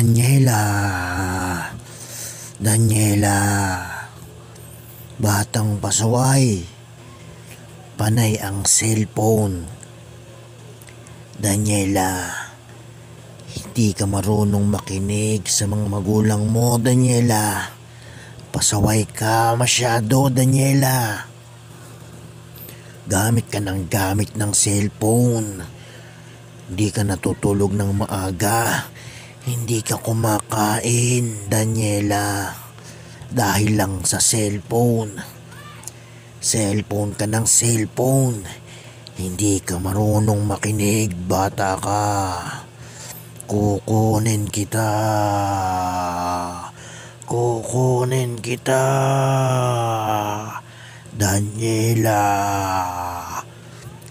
Daniela, Daniela, batang pasaway, panay ang cellphone. Daniela, hindi ka marunong makinig sa mga magulang mo, Daniela. Pasaway ka masyado, Daniela. Gamit ka ng cellphone. Hindi ka natutulog ng maaga. Hindi ka kumakain, Daniela. Dahil lang sa cellphone. Cellphone ka ng cellphone. Hindi ka marunong makinig, bata ka. Kukunin kita. Kukunin kita. Daniela.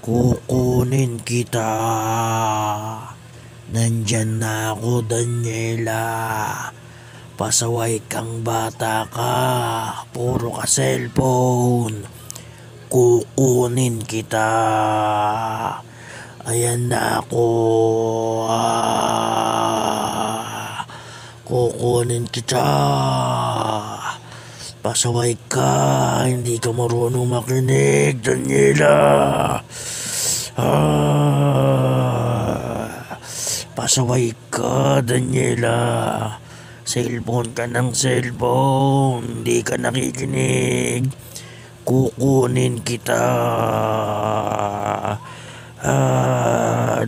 Kukunin kita. Nandyan na ako, Daniela. Pasaway kang bata ka. Puro ka cellphone. Kukunin kita. Ayan na ako. Kukunin kita. Pasaway ka. Hindi ka marunong makinig, Daniela. Pasaway ka, Daniela. Cellphone ka ng cellphone. Hindi ka nakikinig. Kukunin kita.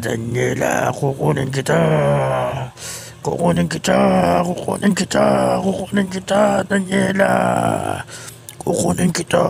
Daniela, kukunin kita. Kukunin kita. Kukunin kita. Kukunin kita, Daniela. Kukunin kita.